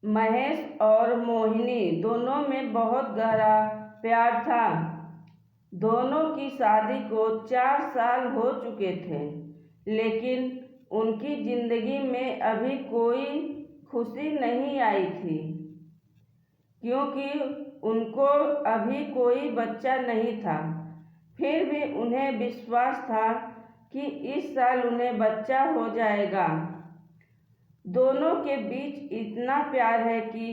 महेश और मोहिनी दोनों में बहुत गहरा प्यार था। दोनों की शादी को 4 साल हो चुके थे, लेकिन उनकी जिंदगी में अभी कोई खुशी नहीं आई थी, क्योंकि उनको अभी कोई बच्चा नहीं था। फिर भी उन्हें विश्वास था कि इस साल उन्हें बच्चा हो जाएगा। दोनों के बीच इतना प्यार है कि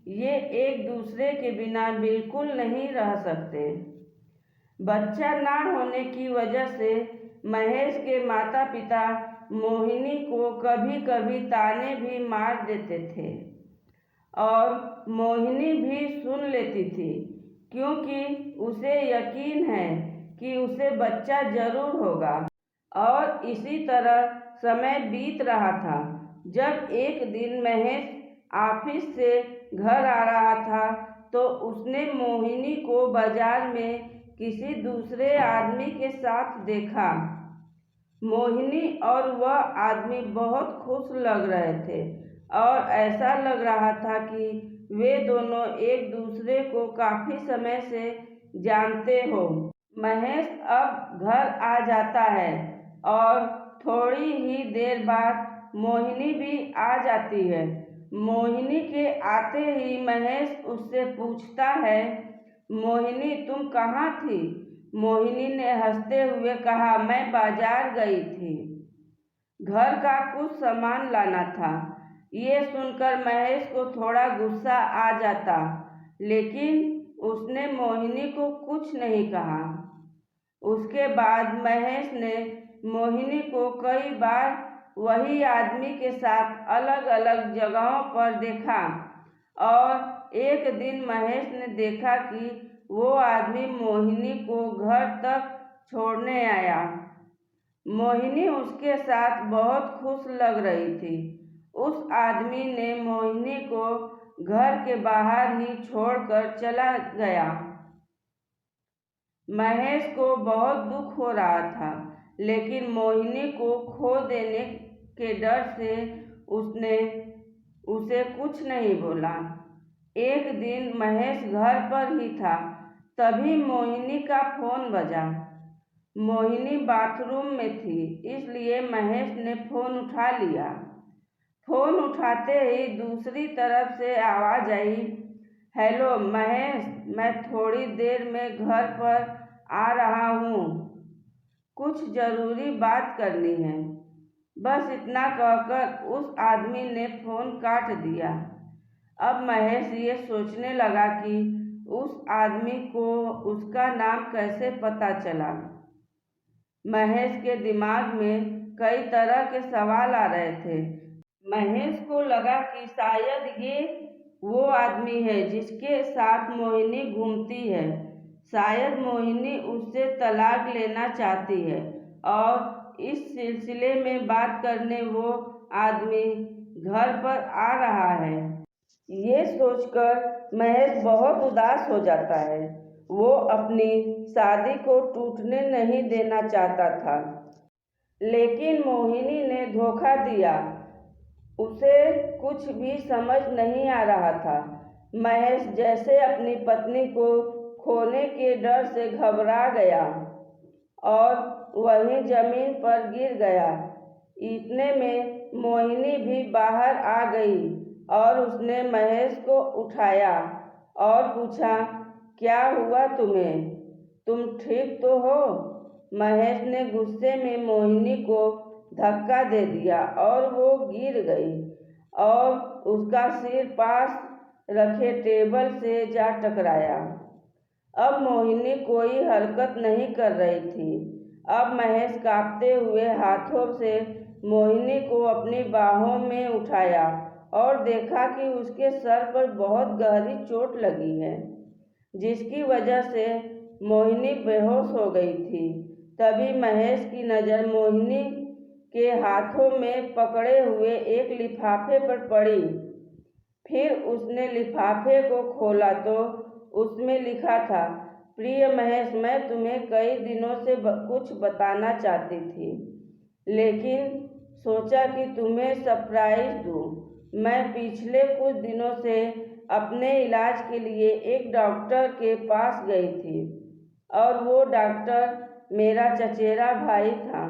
ये एक दूसरे के बिना बिल्कुल नहीं रह सकते। बच्चा ना होने की वजह से महेश के माता पिता मोहिनी को कभी कभी ताने भी मार देते थे और मोहिनी भी सुन लेती थी, क्योंकि उसे यकीन है कि उसे बच्चा जरूर होगा। और इसी तरह समय बीत रहा था। जब एक दिन महेश ऑफिस से घर आ रहा था तो उसने मोहिनी को बाजार में किसी दूसरे आदमी के साथ देखा। मोहिनी और वह आदमी बहुत खुश लग रहे थे और ऐसा लग रहा था कि वे दोनों एक दूसरे को काफी समय से जानते हो। महेश अब घर आ जाता है और थोड़ी ही देर बाद मोहिनी भी आ जाती है। मोहिनी के आते ही महेश उससे पूछता है, मोहिनी तुम कहाँ थी? मोहिनी ने हंसते हुए कहा, मैं बाजार गई थी, घर का कुछ सामान लाना था। ये सुनकर महेश को थोड़ा गुस्सा आ जाता, लेकिन उसने मोहिनी को कुछ नहीं कहा। उसके बाद महेश ने मोहिनी को कई बार वही आदमी के साथ अलग अलग जगहों पर देखा और एक दिन महेश ने देखा कि वो आदमी मोहिनी को घर तक छोड़ने आया। मोहिनी उसके साथ बहुत खुश लग रही थी। उस आदमी ने मोहिनी को घर के बाहर ही छोड़कर चला गया। महेश को बहुत दुख हो रहा था, लेकिन मोहिनी को खो देने के डर से उसने उसे कुछ नहीं बोला। एक दिन महेश घर पर ही था, तभी मोहिनी का फोन बजा। मोहिनी बाथरूम में थी, इसलिए महेश ने फोन उठा लिया। फोन उठाते ही दूसरी तरफ से आवाज आई, हेलो महेश, मैं थोड़ी देर में घर पर आ रहा हूँ, कुछ जरूरी बात करनी है। बस इतना कहकर उस आदमी ने फोन काट दिया। अब महेश ये सोचने लगा कि उस आदमी को उसका नाम कैसे पता चला। महेश के दिमाग में कई तरह के सवाल आ रहे थे। महेश को लगा कि शायद ये वो आदमी है जिसके साथ मोहिनी घूमती है। शायद मोहिनी उससे तलाक लेना चाहती है और इस सिलसिले में बात करने वो आदमी घर पर आ रहा है। ये सोचकर महेश बहुत उदास हो जाता है। वो अपनी शादी को टूटने नहीं देना चाहता था, लेकिन मोहिनी ने धोखा दिया। उसे कुछ भी समझ नहीं आ रहा था। महेश जैसे अपनी पत्नी को खोने के डर से घबरा गया और वहीं जमीन पर गिर गया। इतने में मोहिनी भी बाहर आ गई और उसने महेश को उठाया और पूछा, क्या हुआ तुम्हें? तुम ठीक तो हो? महेश ने गुस्से में मोहिनी को धक्का दे दिया और वो गिर गई और उसका सिर पास रखे टेबल से जा टकराया। अब मोहिनी कोई हरकत नहीं कर रही थी। अब महेश कांपते हुए हाथों से मोहिनी को अपनी बाहों में उठाया और देखा कि उसके सर पर बहुत गहरी चोट लगी है, जिसकी वजह से मोहिनी बेहोश हो गई थी। तभी महेश की नज़र मोहिनी के हाथों में पकड़े हुए एक लिफाफे पर पड़ी। फिर उसने लिफाफे को खोला तो उसमें लिखा था, प्रिय महेश, मैं तुम्हें कई दिनों से कुछ बताना चाहती थी, लेकिन सोचा कि तुम्हें सरप्राइज दूँ। मैं पिछले कुछ दिनों से अपने इलाज के लिए एक डॉक्टर के पास गई थी और वो डॉक्टर मेरा चचेरा भाई था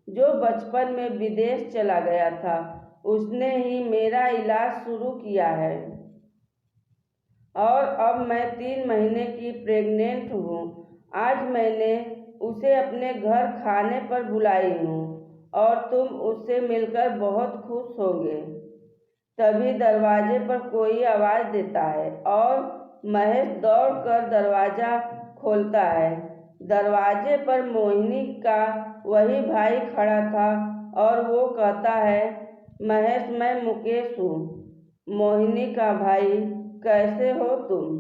जो बचपन में विदेश चला गया था। उसने ही मेरा इलाज शुरू किया है और अब मैं 3 महीने की प्रेग्नेंट हूँ। आज मैंने उसे अपने घर खाने पर बुलाई हूँ और तुम उससे मिलकर बहुत खुश होगे। तभी दरवाजे पर कोई आवाज़ देता है और महेश दौड़कर दरवाज़ा खोलता है। दरवाजे पर मोहिनी का वही भाई खड़ा था और वो कहता है, महेश, मैं मुकेश हूँ। मोहिनी का भाई, कैसे हो तुम?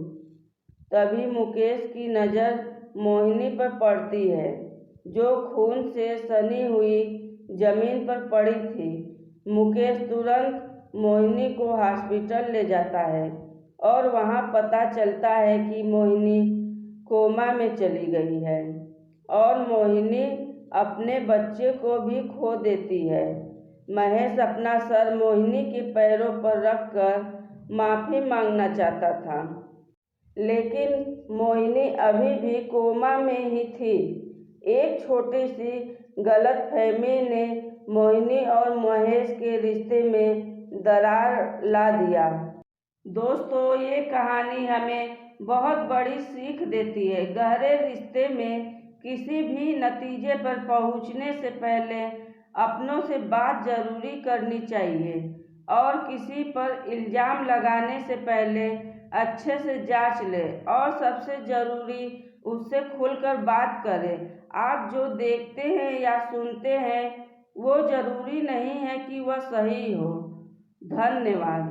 तभी मुकेश की नज़र मोहिनी पर पड़ती है जो खून से सनी हुई जमीन पर पड़ी थी। मुकेश तुरंत मोहिनी को हॉस्पिटल ले जाता है और वहाँ पता चलता है कि मोहिनी कोमा में चली गई है और मोहिनी अपने बच्चे को भी खो देती है। महेश अपना सर मोहिनी के पैरों पर रखकर माफ़ी मांगना चाहता था, लेकिन मोहिनी अभी भी कोमा में ही थी। एक छोटी सी गलतफहमी ने मोहिनी और महेश के रिश्ते में दरार ला दिया। दोस्तों, ये कहानी हमें बहुत बड़ी सीख देती है। गहरे रिश्ते में किसी भी नतीजे पर पहुंचने से पहले अपनों से बात जरूरी करनी चाहिए और किसी पर इल्ज़ाम लगाने से पहले अच्छे से जांच लें और सबसे ज़रूरी, उससे खुलकर बात करें। आप जो देखते हैं या सुनते हैं वो ज़रूरी नहीं है कि वह सही हो। धन्यवाद।